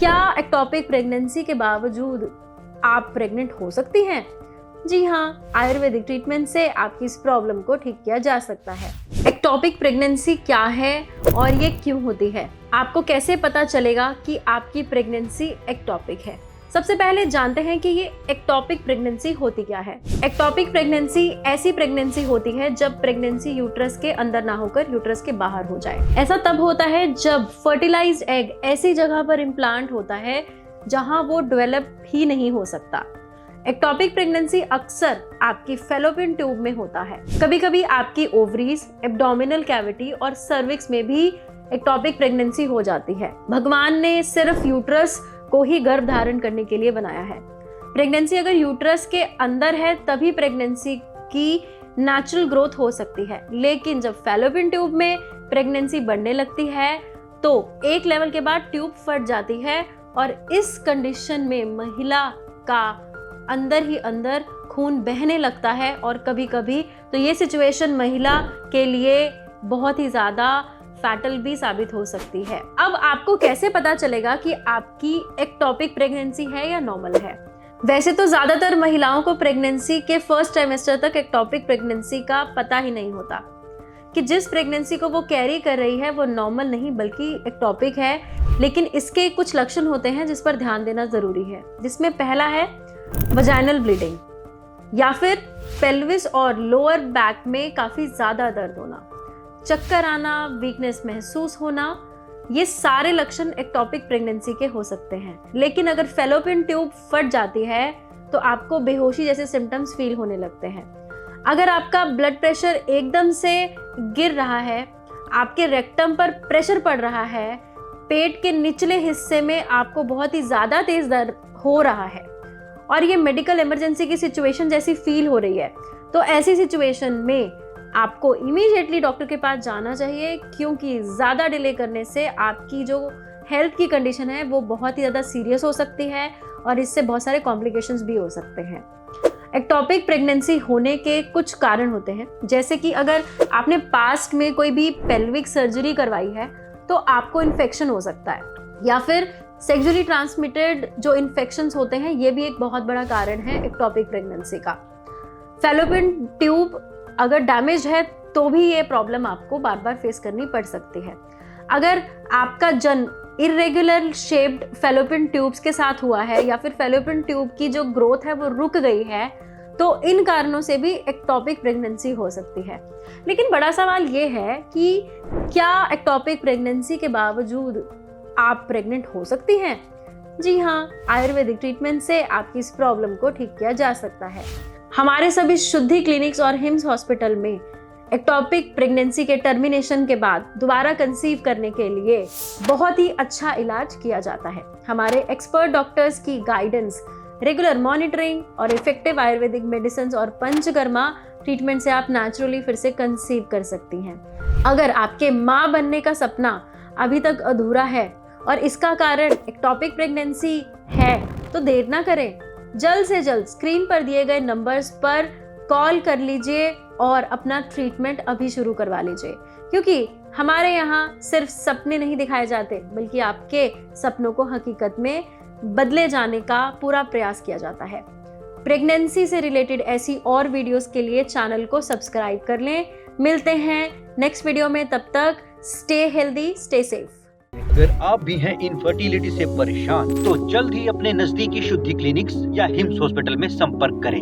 क्या ectopic pregnancy के बावजूद आप प्रेग्नेंट हो सकती हैं? जी हाँ, आयुर्वेदिक ट्रीटमेंट से आपकी इस प्रॉब्लम को ठीक किया जा सकता है। एक्टोपिक प्रेगनेंसी क्या है और ये क्यों होती है? आपको कैसे पता चलेगा कि आपकी प्रेगनेंसी एक्टोपिक है? सबसे पहले जानते हैं कि ये एक्टोपिक प्रेगनेंसी होती क्या है। एक्टोपिक प्रेगनेंसी ऐसी प्रेगनेंसी होती है जब प्रेगनेंसी यूट्रस के अंदर ना होकर यूट्रस के बाहर हो जाए। ऐसा तब होता है जब फर्टिलाइज्ड एग ऐसी जगह पर इम्प्लांट होता है जहां वो डेवलप ही नहीं हो सकता। एक्टोपिक प्रेगनेंसी अक्सर आपकी फैलोपियन ट्यूब में होता है। कभी कभी आपकी ओवरीज, एब्डोमिनल कैविटी और सर्विक्स में भी एक्टोपिक प्रेगनेंसी हो जाती है। भगवान ने सिर्फ यूट्रस को ही गर्भ धारण करने के लिए बनाया है। प्रेगनेंसी अगर यूट्रस के अंदर है तभी प्रेगनेंसी की नेचुरल ग्रोथ हो सकती है, लेकिन जब फैलोपियन ट्यूब में प्रेगनेंसी बढ़ने लगती है तो एक लेवल के बाद ट्यूब फट जाती है और इस कंडीशन में महिला का अंदर ही अंदर खून बहने लगता है और कभी कभी तो ये सिचुएशन महिला के लिए बहुत ही ज़्यादा फैटल भी साबित हो सकती है। अब आपको कैसे पता चलेगा कि आपकी एक्टोपिक प्रेगनेंसी है या नॉर्मल है? वैसे तो ज़्यादातर महिलाओं को प्रेगनेंसी के फर्स्ट ट्राइमेस्टर तक एक्टोपिक प्रेगनेंसी का पता ही नहीं होता कि जिस प्रेगनेंसी को वो कैरी कर रही है वो नॉर्मल नहीं बल्कि एक्टोपिक है। लेकिन इसके कुछ लक्षण होते हैं जिस पर ध्यान देना ज़रूरी है, जिसमें पहला है वजाइनल ब्लीडिंग या फिर पेल्विस और लोअर बैक में काफ़ी ज़्यादा दर्द होना, चक्कर आना, वीकनेस महसूस होना। ये सारे लक्षण एक्टोपिक प्रेगनेंसी के हो सकते हैं। लेकिन अगर फैलोपियन ट्यूब फट जाती है तो आपको बेहोशी जैसे सिम्टम्स फील होने लगते हैं। अगर आपका ब्लड प्रेशर एकदम से गिर रहा है, आपके रेक्टम पर प्रेशर पड़ रहा है, पेट के निचले हिस्से में आपको बहुत ही ज़्यादा तेज दर्द हो रहा है और ये मेडिकल इमरजेंसी की सिचुएशन जैसी फील हो रही है, तो ऐसी सिचुएशन में आपको इमीडिएटली डॉक्टर के पास जाना चाहिए, क्योंकि ज़्यादा डिले करने से आपकी जो हेल्थ की कंडीशन है वो बहुत ही ज़्यादा सीरियस हो सकती है और इससे बहुत सारे कॉम्प्लिकेशंस भी हो सकते हैं। एक्टोपिक प्रेगनेंसी होने के कुछ कारण होते हैं, जैसे कि अगर आपने पास्ट में कोई भी पेल्विक सर्जरी करवाई है तो आपको इन्फेक्शन हो सकता है, या फिर सेक्सुअली ट्रांसमिटेड जो इन्फेक्शंस होते हैं, ये भी एक बहुत बड़ा कारण है एक्टोपिक प्रेगनेंसी का। फैलोपियन ट्यूब अगर डैमेज है तो भी ये प्रॉब्लम आपको बार बार फेस करनी पड़ सकती है। अगर आपका जन्म इरेगुलर शेप्ड फैलोपियन ट्यूब्स के साथ हुआ है या फिर फैलोपियन ट्यूब की जो ग्रोथ है वो रुक गई है, तो इन कारणों से भी एक्टोपिक प्रेगनेंसी हो सकती है। लेकिन बड़ा सवाल ये है कि क्या एक्टोपिक प्रेगनेंसी के बावजूद आप प्रेग्नेंट हो सकती हैं? जी हाँ, आयुर्वेदिक ट्रीटमेंट से आपकी इस प्रॉब्लम को ठीक किया जा सकता है। हमारे सभी शुद्धि क्लिनिक्स और हिम्स हॉस्पिटल में एक्टोपिक प्रेगनेंसी के टर्मिनेशन के बाद दोबारा कंसीव करने के लिए बहुत ही अच्छा इलाज किया जाता है। हमारे एक्सपर्ट डॉक्टर्स की गाइडेंस, रेगुलर मॉनिटरिंग और इफेक्टिव आयुर्वेदिक मेडिसिन और पंचकर्मा ट्रीटमेंट से आप नेचुरली फिर से कंसीव कर सकती हैं। अगर आपके माँ बनने का सपना अभी तक अधूरा है और इसका कारण एक्टोपिक प्रेगनेंसी है तो देर ना करें, जल्द से जल्द स्क्रीन पर दिए गए नंबर्स पर कॉल कर लीजिए और अपना ट्रीटमेंट अभी शुरू करवा लीजिए, क्योंकि हमारे यहाँ सिर्फ सपने नहीं दिखाए जाते बल्कि आपके सपनों को हकीकत में बदले जाने का पूरा प्रयास किया जाता है। प्रेगनेंसी से रिलेटेड ऐसी और वीडियोस के लिए चैनल को सब्सक्राइब कर लें। मिलते हैं नेक्स्ट वीडियो में, तब तक स्टे हेल्दी, स्टे सेफ। अगर आप भी हैं इनफर्टिलिटी से परेशान तो जल्द ही अपने नजदीकी शुद्धि क्लिनिक्स या हिम्स हॉस्पिटल में संपर्क करें।